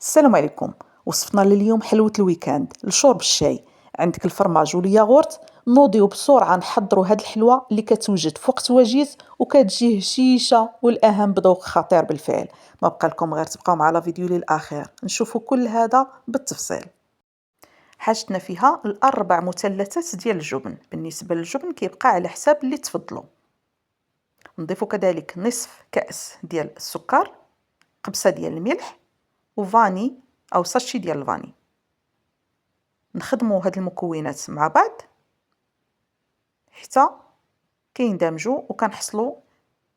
السلام عليكم. وصفنا لليوم حلوة الويكاند لشرب الشاي. عندك الفرماج والياغورت. نوضيو بسرعة نحضروا هاد الحلوة اللي كتوجد في وقت وجيز وكتجي هشيشة والأهم بذوق خطير بالفعل. ما بقى لكم غير تبقاو مع لا فيديو للآخر نشوفوا كل هذا بالتفصيل. حاجتنا فيها الأربع مثلثات ديال الجبن. بالنسبة للجبن كيبقى على حساب اللي تفضلوا. نضيف كذلك نصف كأس ديال السكر، قبصة ديال الملح، وفاني أو ساشي ديال الفاني. نخدموا هاد المكونات مع بعض حتى كيندمجوا وكنحصلوا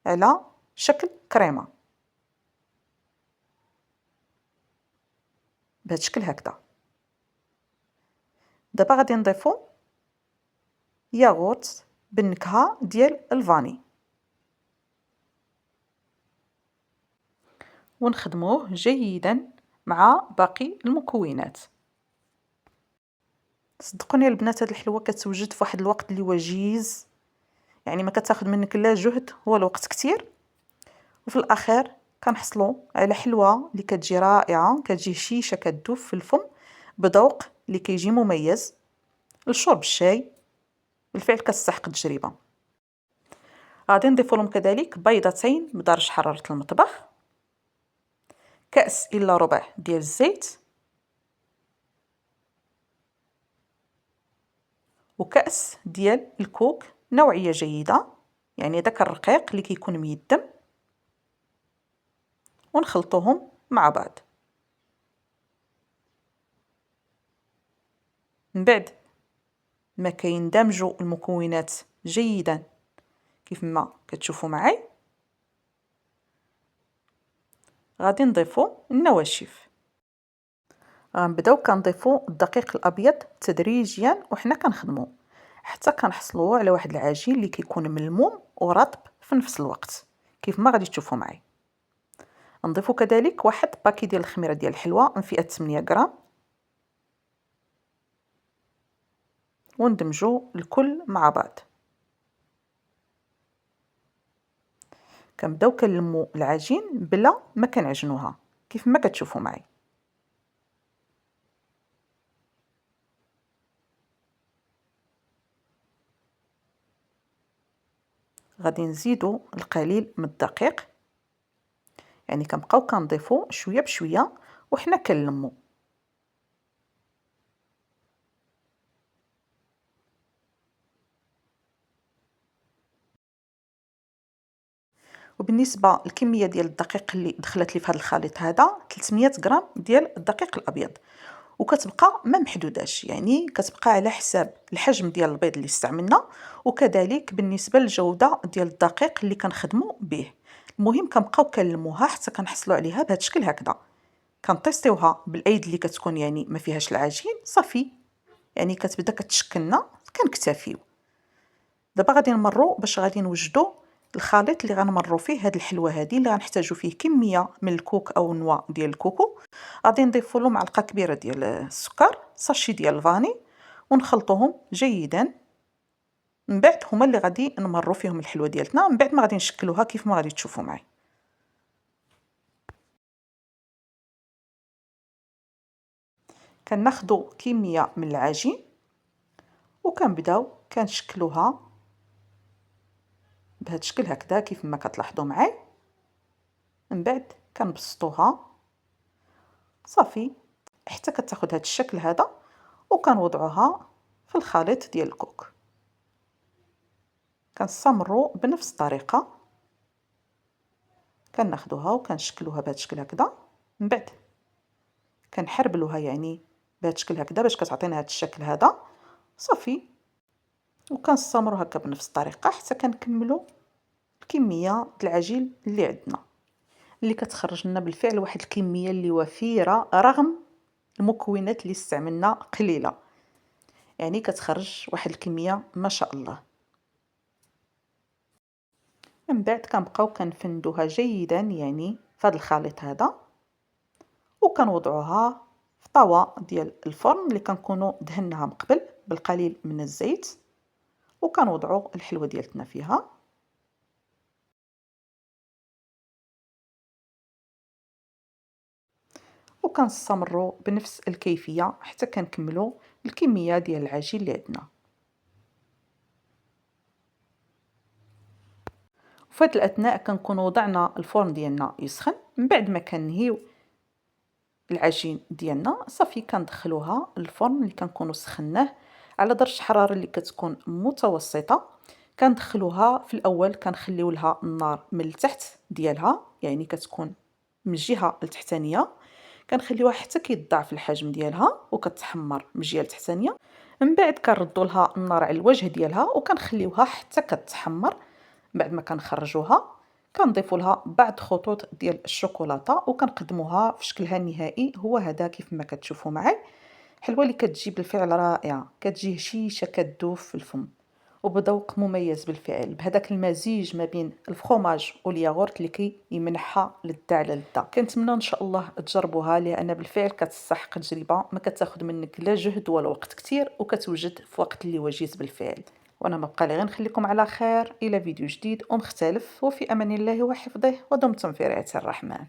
على شكل كريمه بهذا الشكل هكذا. دابا غادي نضيفوا ياغورت بالنكهه ديال الفاني ونخدموه جيدا مع باقي المكونات. صدقوني البنات، هاد الحلوه كتوجد في واحد الوقت اللي وجيز، يعني ما كتاخذ منك لا جهد ولا وقت كتير، وفي الاخير كنحصلوا على حلوه اللي كتجي رائعه، كتجي هشيشه كتذوب في الفم بذوق اللي كيجي مميز لشرب الشاي. بالفعل كتستحق التجربه. غادي نضيف لهم كذلك بيضتين بدرجه حراره المطبخ، كأس الا ربع ديال الزيت، وكأس ديال الكوك نوعيه جيده، يعني داك الرقيق اللي كيكون ميدم، ونخلطوهم مع بعض. من بعد ما كيندمجوا المكونات جيدا كيف ما كتشوفوا معي، غادي نضيفوا النواشف. غنبداو كنضيفوا الدقيق الابيض تدريجيا وحنا كنخدموا حتى كنحصلوا على واحد العجين اللي كيكون ملموم ورطب في نفس الوقت كيف ما غادي تشوفوا معي. نضيفوا كذلك واحد باكي ديال الخميره ديال الحلوه من فئه 8 غرام، وندمجوا الكل مع بعض. كنبداو كنلموا العجين بلا ما كنعجنوها كيف ما كتشوفوا معي. غادي نزيدوا القليل من الدقيق، يعني كنبقاو كنضيفوا شويه بشويه وحنا كنلموا. وبالنسبه للكميه ديال الدقيق اللي دخلت لي في هذا الخليط هذا 300 غرام ديال الدقيق الابيض، وكتبقى ما محدوداش، يعني كتبقى على حساب الحجم ديال البيض اللي استعملنا، وكذلك بالنسبه للجوده ديال الدقيق اللي كنخدموا به. المهم كنبقاو كنلموها حتى كنحصلوا عليها بهذا الشكل هكذا. كنطيستيوها بالايد اللي كتكون يعني ما فيهاش العجين صافي، يعني كتبدا كتشكلنا كنكتفيو. دابا غادي نمروا باش غادي نوجدوا الخليط اللي غنمروا فيه هاد الحلوه هذه اللي غنحتاجوا فيه كميه من الكوك او النوا ديال الكوكو. غادي نضيفوا له معلقه كبيره ديال السكر، ساشي ديال الفاني، ونخلطوهم جيدا. من بعد هما اللي غادي نمروا فيهم الحلوه ديالتنا، من بعد ما غادي نشكلوها كيف ما غادي تشوفوا معي. كناخذوا كميه من العجين وكنبداو كنشكلوها بهذا الشكل هكذا كيف ما كتلاحظوا معي. من بعد كنبسطوها صافي حتى كتاخذ هذا الشكل هذا، وكنوضعوها في الخليط ديال الكوك. كنستمروا بنفس الطريقه، كناخذوها وكنشكلوها بهذا الشكل هكذا. من بعد كنحربلوها يعني بهذا الشكل هكذا باش كتعطينا هذا الشكل هذا صافي، وكنستمروا هكا بنفس الطريقه حتى كنكملوا الكميه د العجين اللي عندنا، اللي كتخرج لنا بالفعل واحد الكميه اللي وفيره رغم المكونات اللي استعملنا قليله، يعني كتخرج واحد الكميه ما شاء الله. من بعد كنبقاو كنفندوها جيدا يعني في هذا الخليط هذا، وكنوضعوها في طاوه ديال الفرن اللي كنكونوا دهناها من قبل بالقليل من الزيت، وكنوضعوا الحلوه ديالتنا فيها. وكنستمروا بنفس الكيفيه حتى كنكملوا الكميه ديال العجين اللي عندنا. وفي هذا الاثناء كنكونوا وضعنا الفرن ديالنا يسخن. من بعد ما كنهيو العجين ديالنا صافي كندخلوها للفرن اللي كنكونوا سخناه على درجه حراره اللي كتكون متوسطه. كندخلوها في الاول كنخليو لها النار من التحت ديالها، يعني كتكون من الجهه التحتانيه، كنخليوها حتى كيتضاعف الحجم ديالها وكتحمر من الجهه التحتانيه. من بعد كنردوا لها النار على الوجه ديالها وكنخليوها حتى كتحمر. بعد ما كنخرجوها كنضيفوا لها بعض خطوط ديال الشوكولاته وكنقدموها في شكلها النهائي هو هذا كيف ما كتشوفوا معي. حلوه اللي كتجي بالفعل رائعه، كتجي هشيشه كتذوب في الفم وبذوق مميز بالفعل، بهذاك المزيج ما بين الفخوماج والياغورت اللي كيمنحها لذة على لذة. كنتمنى ان شاء الله تجربوها لان بالفعل كتستحق تجربه، ما كتاخذ منك لا جهد ولا وقت كتير وكتوجد في وقت اللي وجيز بالفعل. وانا ما بقى لي غير نخليكم على خير الى فيديو جديد ومختلف، وفي امان الله وحفظه، ودمتم في رعاية الرحمن.